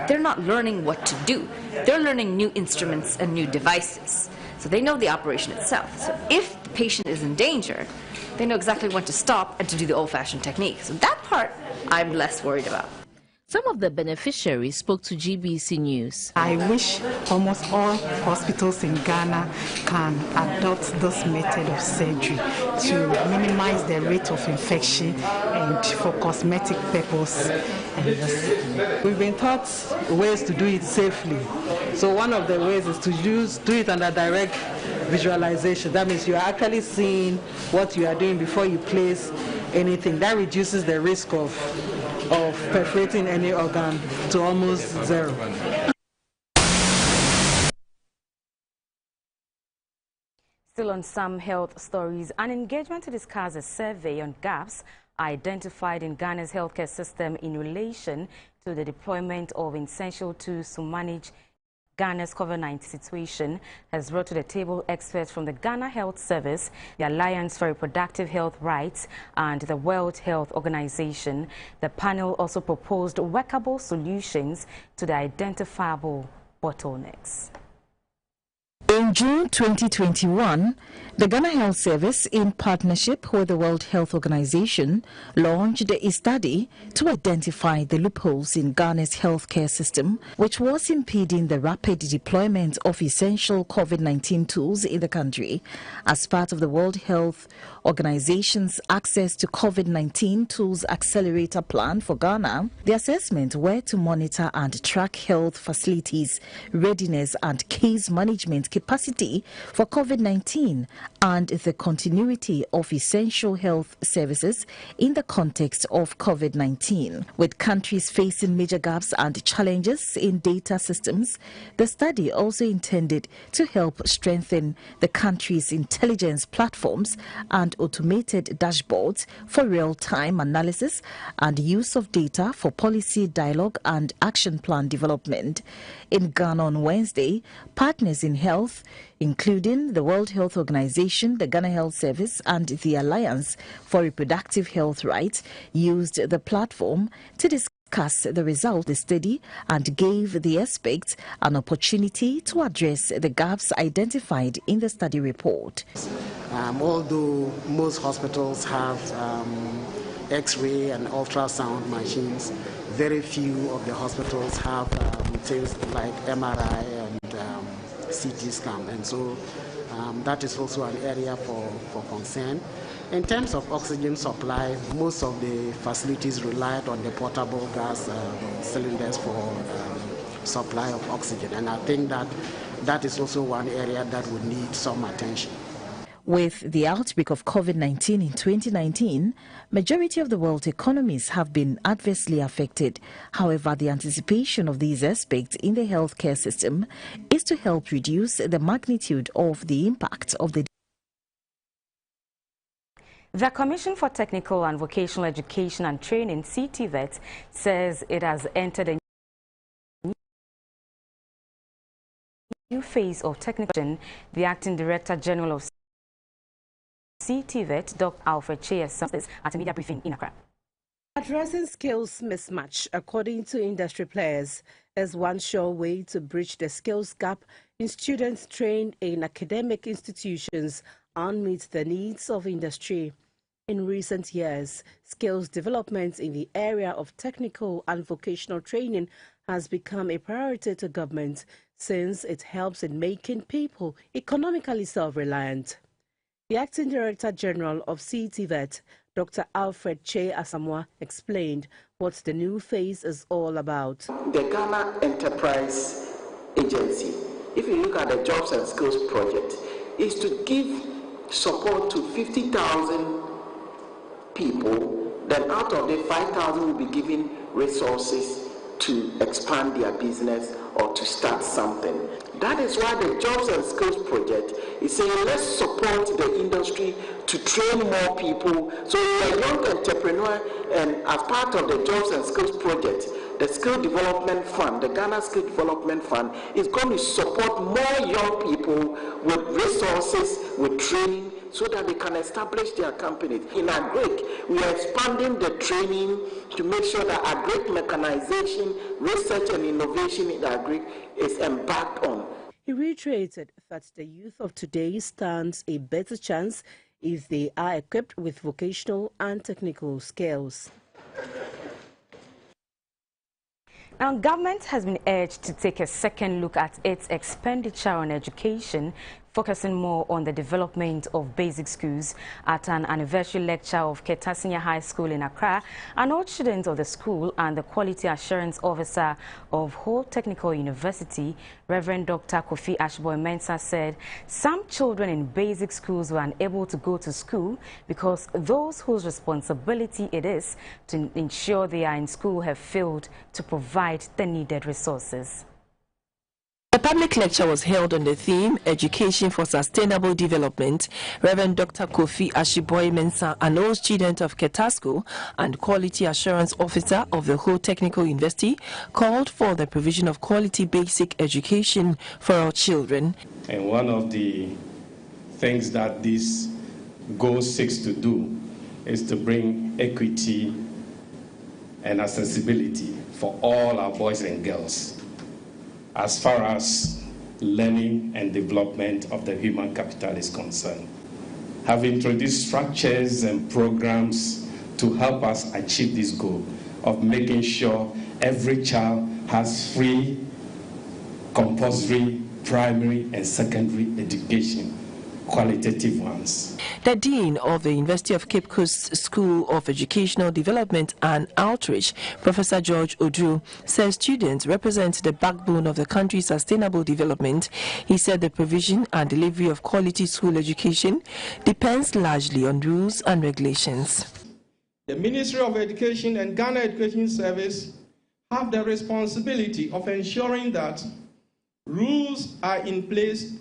they're not learning what to do. They're learning new instruments and new devices. So they know the operation itself. So if the patient is in danger, they know exactly when to stop and to do the old-fashioned technique. So that part I'm less worried about. Some of the beneficiaries spoke to GBC News. I wish almost all hospitals in Ghana can adopt this method of surgery to minimize the rate of infection and for cosmetic purpose. We've been taught ways to do it safely. So one of the ways is to do it under direct visualization. That means you are actually seeing what you are doing before you place anything. That reduces the risk of perforating any organ to almost zero. Still on some health stories, an engagement to discuss a survey on gaps identified in Ghana's healthcare system in relation to the deployment of essential tools to manage Ghana's COVID-19 situation has brought to the table experts from the Ghana Health Service, the Alliance for Reproductive Health Rights, and the World Health Organization. The panel also proposed workable solutions to the identifiable bottlenecks. In June 2021, the Ghana Health Service, in partnership with the World Health Organization, launched a study to identify the loopholes in Ghana's healthcare system, which was impeding the rapid deployment of essential COVID-19 tools in the country. As part of the World Health Organization's Access to COVID-19 Tools Accelerator Plan for Ghana, the assessment were to monitor and track health facilities, readiness and case management capacity for COVID-19 and the continuity of essential health services in the context of COVID-19. With countries facing major gaps and challenges in data systems, the study also intended to help strengthen the country's intelligence platforms and automated dashboards for real-time analysis and use of data for policy dialogue and action plan development. In Ghana on Wednesday, partners in health, including the World Health Organization, the Ghana Health Service, and the Alliance for Reproductive Health Rights, used the platform to discuss the result of the study and gave the experts an opportunity to address the gaps identified in the study report. Although most hospitals have X-ray and ultrasound machines, very few of the hospitals have things like MRI and CT scan, and so that is also an area for concern. In terms of oxygen supply, most of the facilities relied on the portable gas cylinders for supply of oxygen, and I think that is also one area that would need some attention. With the outbreak of COVID-19 in 2019, majority of the world's economies have been adversely affected. However, the anticipation of these aspects in the healthcare system is to help reduce the magnitude of the impact of the. The Commission for Technical and Vocational Education and Training, CTVET, says it has entered a new phase of technical. The Acting Director General of CTVET, Dr. Alfred Chea, says at a media briefing in Accra. Addressing skills mismatch, according to industry players, is one sure way to bridge the skills gap in students trained in academic institutions and meet the needs of industry. In recent years, skills development in the area of technical and vocational training has become a priority to government since it helps in making people economically self-reliant. The Acting Director General of CTVET, Dr. Alfred Chea Asamoah, explained what the new phase is all about. The Ghana Enterprise Agency, if you look at the Jobs and Skills Project, is to give support to 50,000 people. Then out of the 5,000 will be given resources to expand their business or to start something. That is why the Jobs and Skills Project is saying let's support the industry to train more people. So the young entrepreneur, and as part of the Jobs and Skills Project, the Skill Development Fund, the Ghana Skill Development Fund, is going to support more young people with resources, with training, so that they can establish their companies. In agric, we are expanding the training to make sure that agric mechanization, research and innovation in agric is embarked on. He reiterated that the youth of today stands a better chance if they are equipped with vocational and technical skills. Now, government has been urged to take a second look at its expenditure on education, focusing more on the development of basic schools. At an anniversary lecture of Keta Senior High School in Accra, an old student of the school and the Quality Assurance Officer of Ho Technical University, Reverend Dr. Kofi Ashboy-Mensah, said some children in basic schools were unable to go to school because those whose responsibility it is to ensure they are in school have failed to provide the needed resources. The public lecture was held on the theme Education for Sustainable Development. Reverend Dr. Kofi Ashboy-Mensah, an old student of Keta School and Quality Assurance Officer of the Ho Technical University, called for the provision of quality basic education for our children. And one of the things that this goal seeks to do is to bring equity and accessibility for all our boys and girls as far as learning and development of the human capital is concerned. Have introduced structures and programs to help us achieve this goal of making sure every child has free, compulsory, primary and secondary education, qualitative ones. The Dean of the University of Cape Coast School of Educational Development and Outreach, Professor George Odu, says students represent the backbone of the country's sustainable development. He said the provision and delivery of quality school education depends largely on rules and regulations. The Ministry of Education and Ghana Education Service have the responsibility of ensuring that rules are in place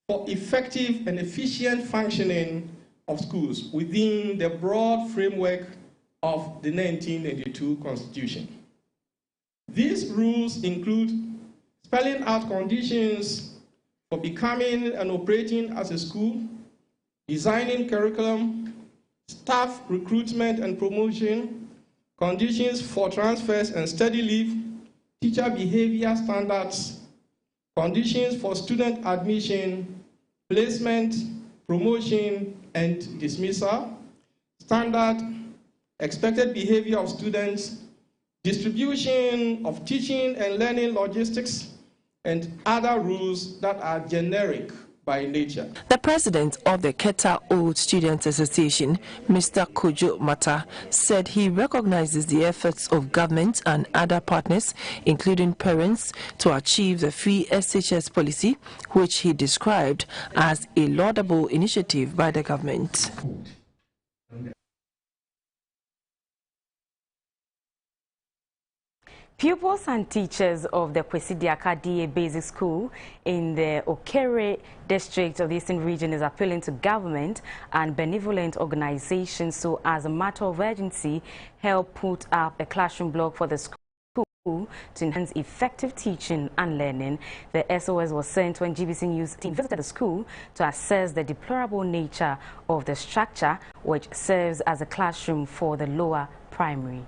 for effective and efficient functioning of schools within the broad framework of the 1982 Constitution. These rules include spelling out conditions for becoming and operating as a school, designing curriculum, staff recruitment and promotion, conditions for transfers and study leave, teacher behavior standards, conditions for student admission, placement, promotion, and dismissal, standard, expected behavior of students, distribution of teaching and learning logistics, and other rules that are generic by nature. The president of the Keta Old Students Association, Mr. Kojo Mata, said he recognizes the efforts of government and other partners, including parents, to achieve the free SHS policy, which he described as a laudable initiative by the government. Pupils and teachers of the Kwesidiaka DA Basic School in the Okere district of the Eastern Region is appealing to government and benevolent organizations to, as a matter of urgency, help put up a classroom block for the school to enhance effective teaching and learning. The SOS was sent when GBC News team visited the school to assess the deplorable nature of the structure, which serves as a classroom for the lower primary.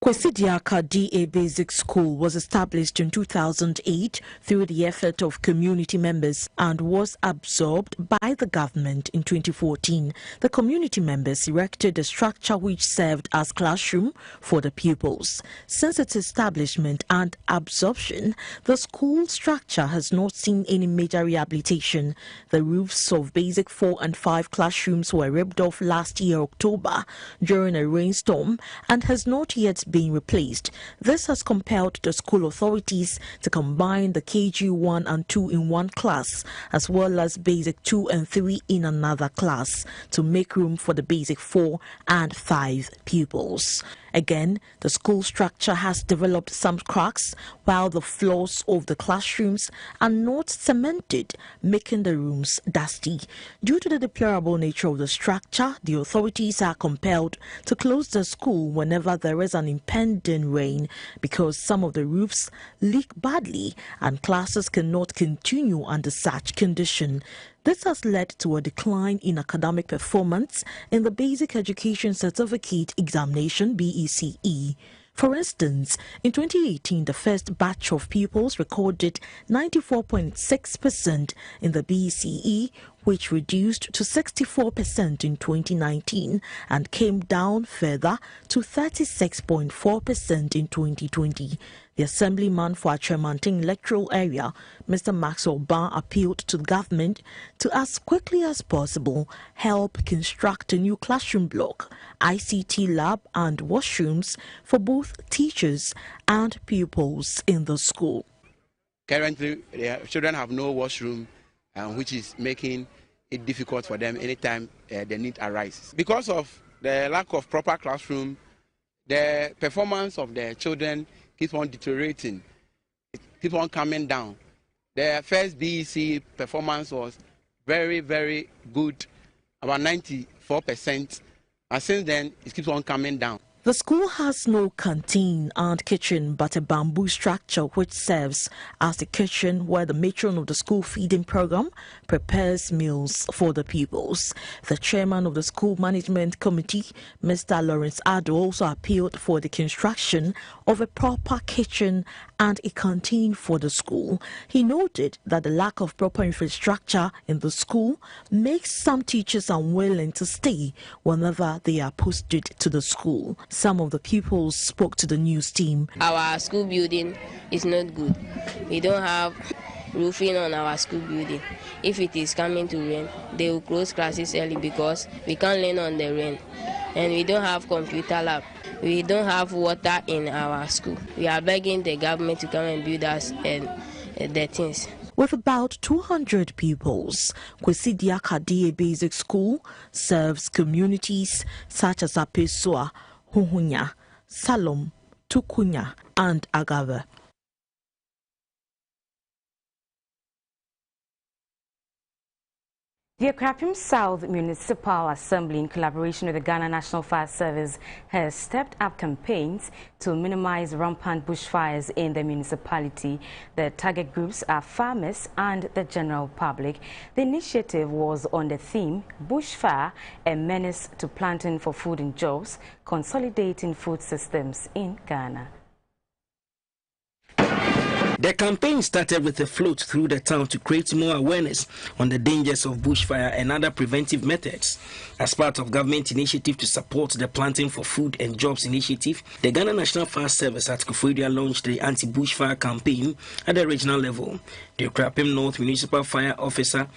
Kwesidiaka DA Basic School was established in 2008 through the effort of community members and was absorbed by the government in 2014. The community members erected a structure which served as classroom for the pupils. Since its establishment and absorption, the school structure has not seen any major rehabilitation. The roofs of basic 4 and 5 classrooms were ripped off last year October during a rainstorm and has not yet been replaced. This has compelled the school authorities to combine the KG 1 and 2 in one class as well as basic 2 and 3 in another class to make room for the basic 4 and 5 pupils. Again, the school structure has developed some cracks while the floors of the classrooms are not cemented, making the rooms dusty. Due to the deplorable nature of the structure, the authorities are compelled to close the school whenever there is an impending rain because some of the roofs leak badly and classes cannot continue under such condition. This has led to a decline in academic performance in the Basic Education Certificate Examination (BECE). For instance, in 2018, the first batch of pupils recorded 94.6% in the BECE, which reduced to 64% in 2019 and came down further to 36.4% in 2020. The Assemblyman for Achemanting electoral area, Mr. Maxwell Ban, appealed to the government to, as quickly as possible, help construct a new classroom block, ICT lab and washrooms for both teachers and pupils in the school. Currently, the children have no washroom, which is making it difficult for them anytime the need arises. Because of the lack of proper classroom, the performance of the children keeps on deteriorating. It keeps on coming down. The first BEC performance was very, very good, about 94%, and since then it keeps on coming down. The school has no canteen and kitchen but a bamboo structure which serves as the kitchen where the matron of the school feeding program prepares meals for the pupils. The chairman of the school management committee, Mr. Lawrence Addo, also appealed for the construction of a proper kitchen and a canteen for the school. He noted that the lack of proper infrastructure in the school makes some teachers unwilling to stay whenever they are posted to the school. Some of the pupils spoke to the news team. Our school building is not good. We don't have roofing on our school building. If it is coming to rain, they will close classes early because we can't learn on the rain. And we don't have computer lab. We don't have water in our school. We are begging the government to come and build us the things. With about 200 pupils, Kwesidia Kadie Basic School serves communities such as Apesua, Huhunya, Salom, Tukunya, and Agave. The Akrapim South Municipal Assembly, in collaboration with the Ghana National Fire Service, has stepped up campaigns to minimize rampant bushfires in the municipality. The target groups are farmers and the general public. The initiative was on the theme, Bushfire, a menace to planting for food and jobs, consolidating food systems in Ghana. The campaign started with a float through the town to create more awareness on the dangers of bushfire and other preventive methods. As part of government initiative to support the Planting for Food and Jobs initiative, the Ghana National Fire Service at Koforidua launched the anti-bushfire campaign at the regional level. The Akrapim North Municipal Fire Officer,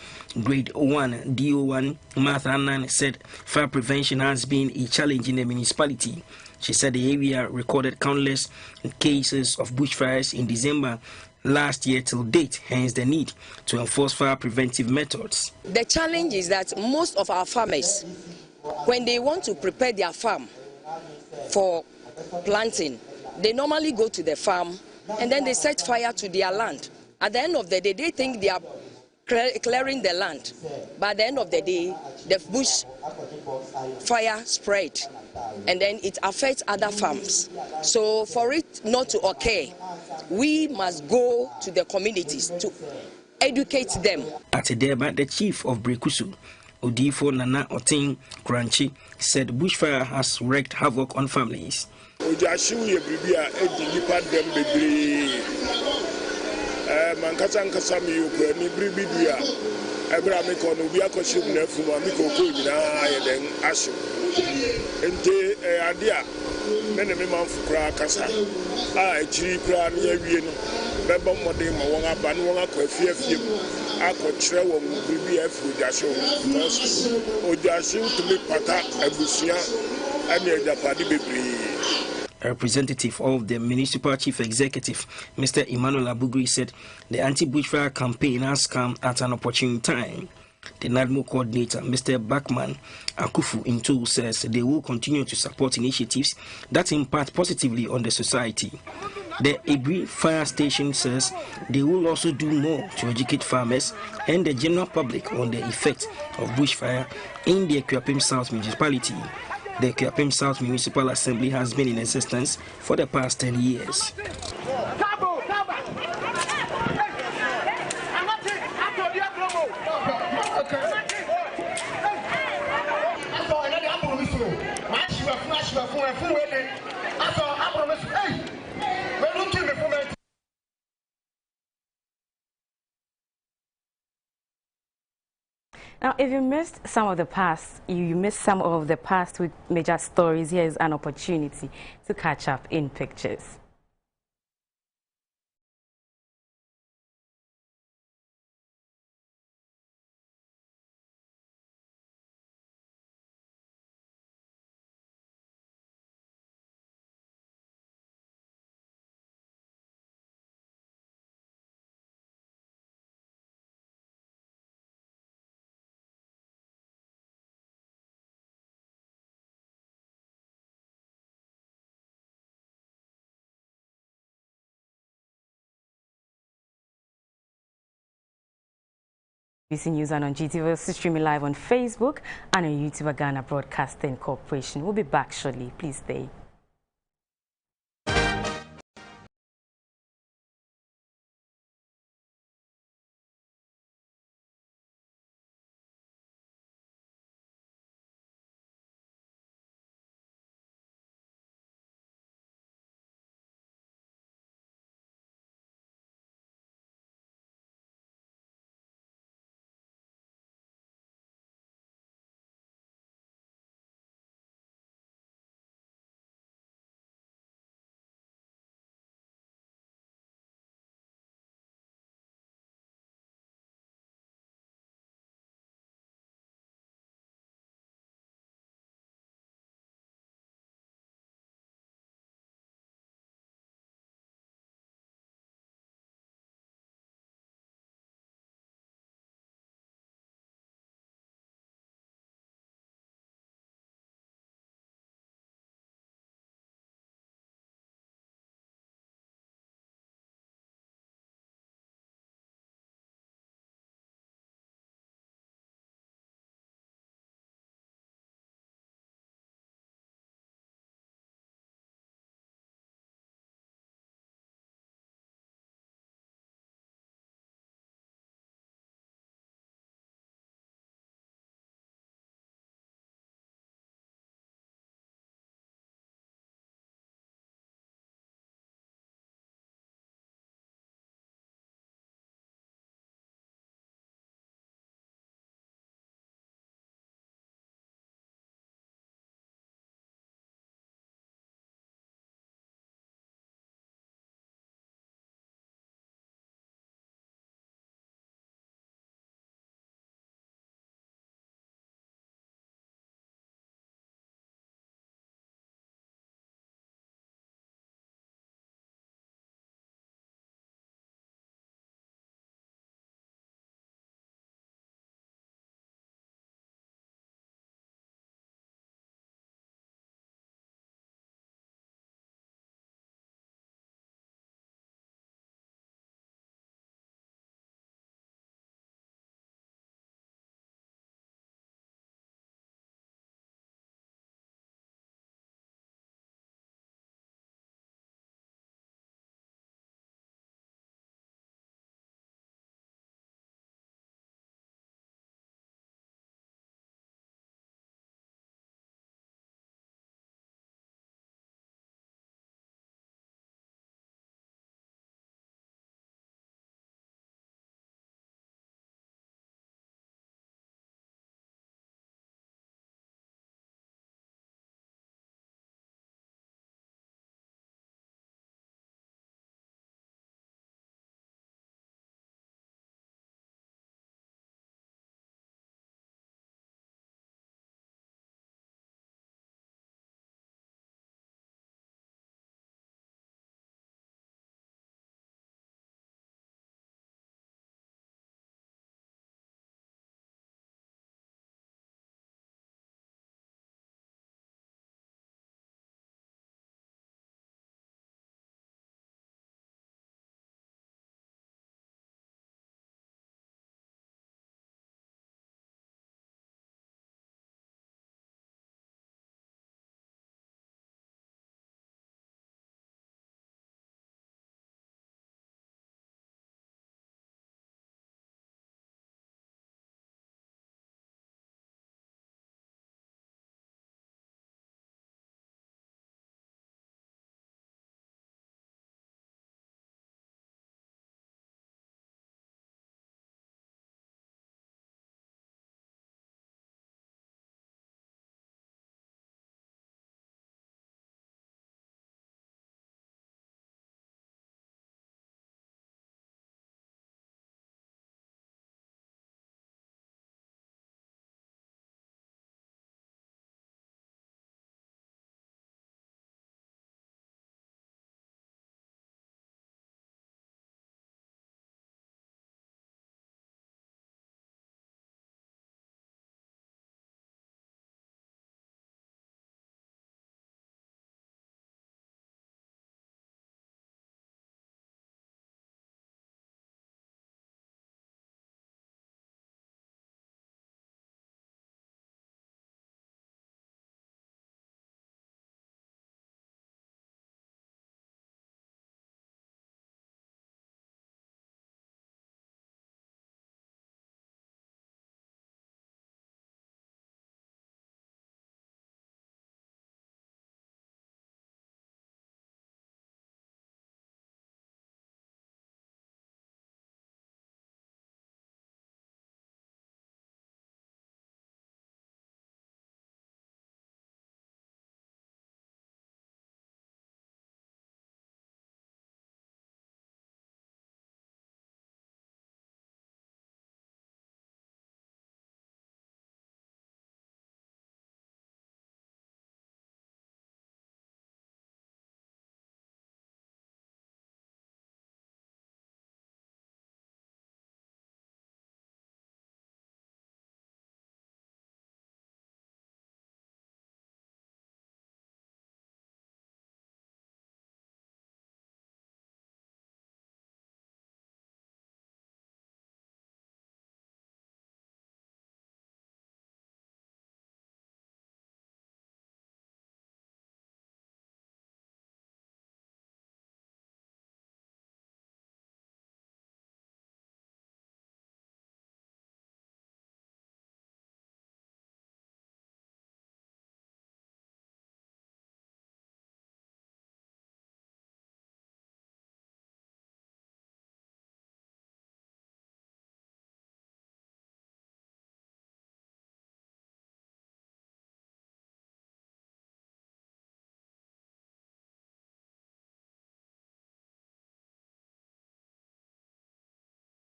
Grade 1, DO1, Martha Annan, said fire prevention has been a challenge in the municipality. She said the area recorded countless cases of bushfires in December last year till date, hence the need to enforce fire preventive methods. The challenge is that most of our farmers, when they want to prepare their farm for planting, they normally go to the farm and then they set fire to their land. At the end of the day, they think they are clearing the land, but at the end of the day, the bush fire spread, and then it affects other farms. So for it not to occur, we must go to the communities to educate them. At Edeba, the chief of Brekusu, Odifo Nana Otin Kranchi, said bushfire has wreaked havoc on families. Mankasa nkasa mi okura ni bribidia ebra me ko no bia ko shim na fuma mi ko ko nyina ayeden asho ente ade a me ne me manfu kura kasa a echiri kura ni awie no beba mmode ma won aba no won akofie akọkyerẹ won bribia afu jasho because ojasho to me pata abusua ani ajapade bebre. A representative of the Municipal Chief Executive, Mr. Emmanuel Abugri, said the anti-bushfire campaign has come at an opportune time. The NADMO coordinator, Mr. Bachman Akufu Intu, says they will continue to support initiatives that impact positively on the society. The Ebri Fire Station says they will also do more to educate farmers and the general public on the effect of bushfire in the Akrapim South Municipality. The Kiapim South Municipal Assembly has been in existence for the past 10 years. Now, if you missed some of the past, you missed some of the past with major stories, here is an opportunity to catch up in pictures. BBC News and on GTV, streaming live on Facebook and on YouTube, Ghana Broadcasting Corporation. We'll be back shortly. Please stay.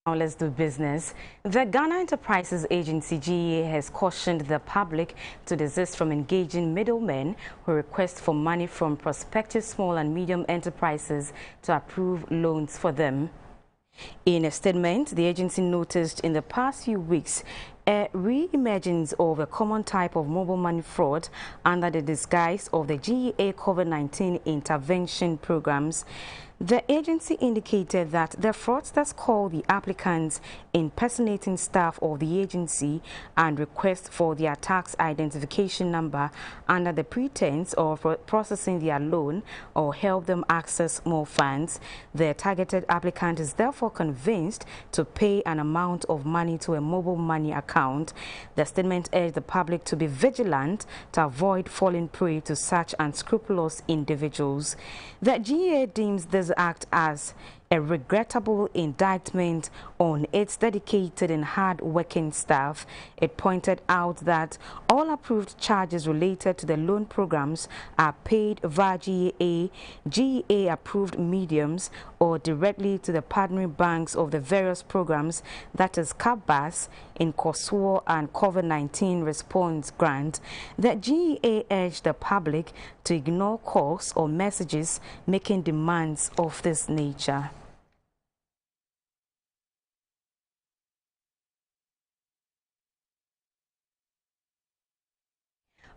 Now let's do business. The Ghana Enterprises Agency GEA has cautioned the public to desist from engaging middlemen who request for money from prospective small and medium enterprises to approve loans for them. In a statement, the agency noticed in the past few weeks a re-emergence of a common type of mobile money fraud under the disguise of the GEA COVID-19 intervention programs. The agency indicated that the fraudsters call the applicants impersonating staff of the agency and request for their tax identification number under the pretense of processing their loan or help them access more funds. The targeted applicant is therefore convinced to pay an amount of money to a mobile money account. The statement urged the public to be vigilant to avoid falling prey to such unscrupulous individuals. The GEA deems this act as a regrettable indictment on its dedicated and hard-working staff. It pointed out that all approved charges related to the loan programs are paid via GEA-approved mediums or directly to the partnering banks of the various programs, that is CAPBAS, INCOSWO and COVID-19 Response Grant. The GEA urged the public to ignore calls or messages making demands of this nature.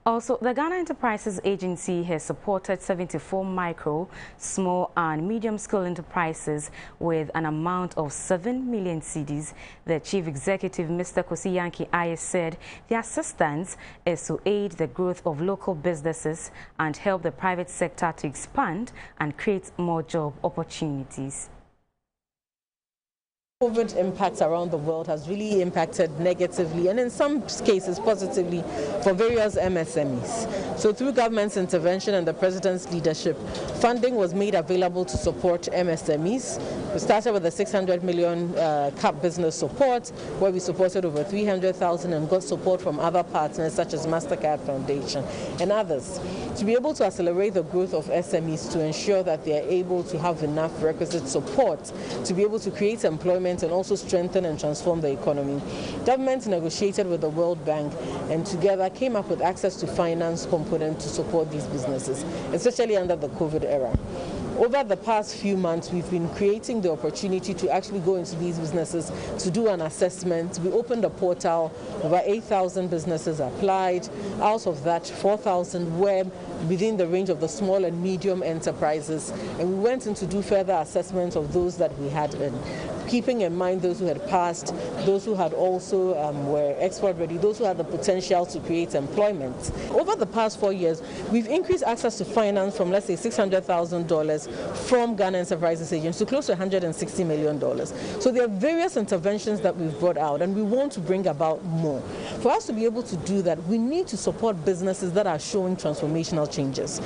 Also, the Ghana Enterprises Agency has supported 74 micro, small and medium-scale enterprises with an amount of 7 million cedis. The Chief Executive, Mr. Kosi Yankee Aye, said the assistance is to aid the growth of local businesses and help the private sector to expand and create more job opportunities. COVID impacts around the world has really impacted negatively and in some cases positively for various MSMEs. So through government's intervention and the President's leadership, funding was made available to support MSMEs. We started with the 600 million CAP business support, where we supported over 300,000 and got support from other partners such as MasterCard Foundation and others to be able to accelerate the growth of SMEs, to ensure that they are able to have enough requisite support to be able to create employment and also strengthen and transform the economy. Government negotiated with the World Bank and together came up with access to finance component to support these businesses, especially under the COVID era. Over the past few months, we've been creating the opportunity to actually go into these businesses to do an assessment. We opened a portal, over 8,000 businesses applied. Out of that, 4,000 were within the range of the small and medium enterprises. And we went in to do further assessments of those that we had in, keeping in mind those who had passed, those who had also were export ready, those who had the potential to create employment. Over the past 4 years, we've increased access to finance from, let's say, $600,000 from Ghana Enterprises Agency to close to $160 million. So there are various interventions that we've brought out, and we want to bring about more. For us to be able to do that, we need to support businesses that are showing transformational changes.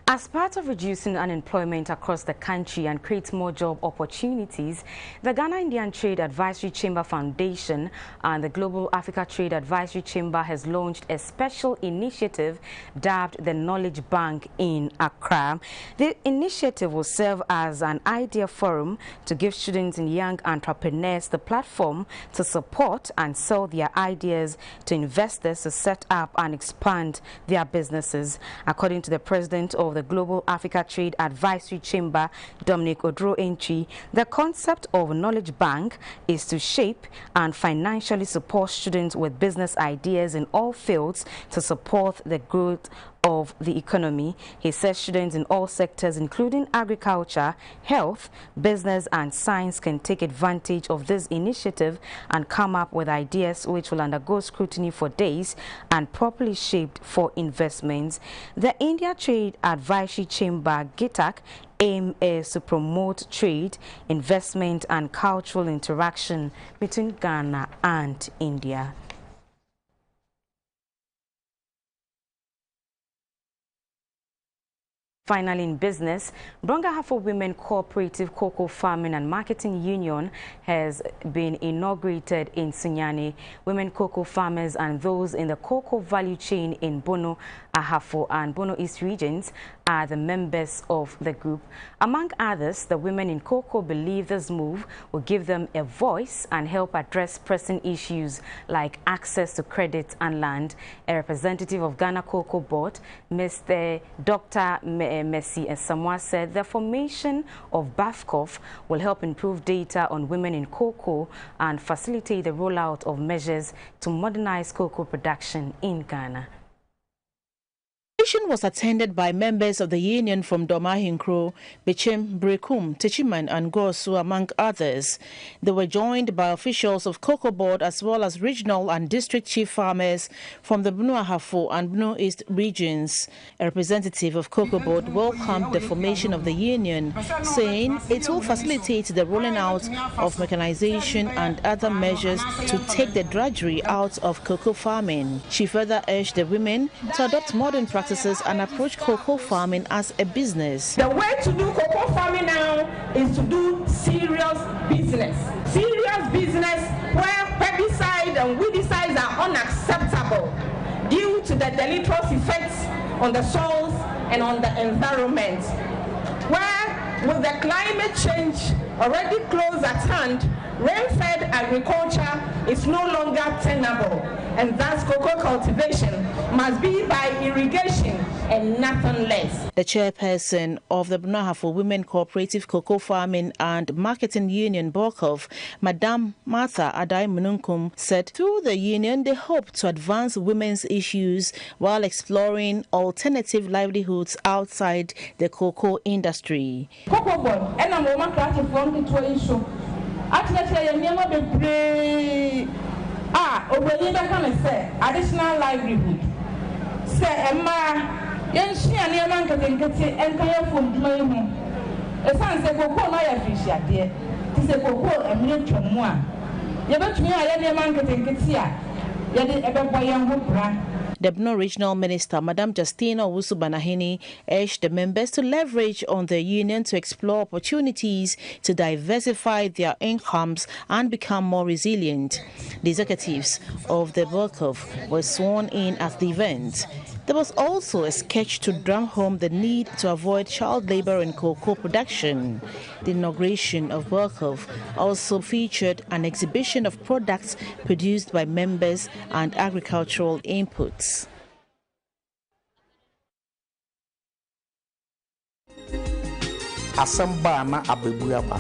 As part of reducing unemployment across the country and create more job opportunities, the Ghana Indian Trade Advisory Chamber Foundation and the Global Africa Trade Advisory Chamber has launched a special initiative dubbed the Knowledge Bank in Accra. The initiative will serve as an idea forum to give students and young entrepreneurs the platform to support and sell their ideas to investors to set up and expand their businesses. According to the president of the Global Africa Trade Advisory Chamber, Dominic Odro-Entry, the concept of Knowledge Bank is to shape and financially support students with business ideas in all fields to support the growth of the economy. He says students in all sectors, including agriculture, health, business and science, can take advantage of this initiative and come up with ideas which will undergo scrutiny for days and properly shaped for investments. The India Trade Advisory Chamber, GITAC, aim is to promote trade, investment and cultural interaction between Ghana and India. Finally, in business, Brongahafo Women Cooperative Cocoa Farming and Marketing Union has been inaugurated in Sunyani. Women cocoa farmers and those in the cocoa value chain in Bono, Ahafo and Bono East regions are the members of the group. Among others, the women in cocoa believe this move will give them a voice and help address pressing issues like access to credit and land. A representative of Ghana Cocoa Board, Mr. Dr. Messi Samoa, said the formation of BAFCOF will help improve data on women in cocoa and facilitate the rollout of measures to modernize cocoa production in Ghana. The session was attended by members of the union from Domahinkro, Bechem, Brekum, Techiman and Gosu, among others. They were joined by officials of Cocoa Board as well as regional and district chief farmers from the Bono Ahafo and Bono East regions. A representative of Cocoa Board welcomed the formation of the union, saying it will facilitate the rolling out of mechanization and other measures to take the drudgery out of cocoa farming. She further urged the women to adopt modern practices and approach cocoa farming as a business. The way to do cocoa farming now is to do serious business. Serious business where herbicide and weedicides are unacceptable due to the deleterious effects on the soils and on the environment. Where with the climate change already close at hand, rain-fed agriculture is no longer tenable, and thus cocoa cultivation must be by irrigation and nothing less. The chairperson of the Bono Ahafo Women Cooperative Cocoa Farming and Marketing Union, BOCOF, Madame Martha Adai Mununkum, said through the union they hope to advance women's issues while exploring alternative livelihoods outside the cocoa industry. Cocoa board, and I'm going to issue. Additional livelihood. Say, Emma, young she and your man can get it and pay for doing. A son said, Cocoa, my fish, dear. Tis a cocoa and milk to moi. You bet me, I let your man can get here. You did ever buy young hoop. The Bono Regional Minister, Madame Justina Owusu Banahini, urged the members to leverage on the union to explore opportunities to diversify their incomes and become more resilient. The executives of the BOCOF were sworn in at the event. There was also a sketch to drum home the need to avoid child labor in cocoa production. The inauguration of BOCOF also featured an exhibition of products produced by members and agricultural inputs. Asamba na abebuaba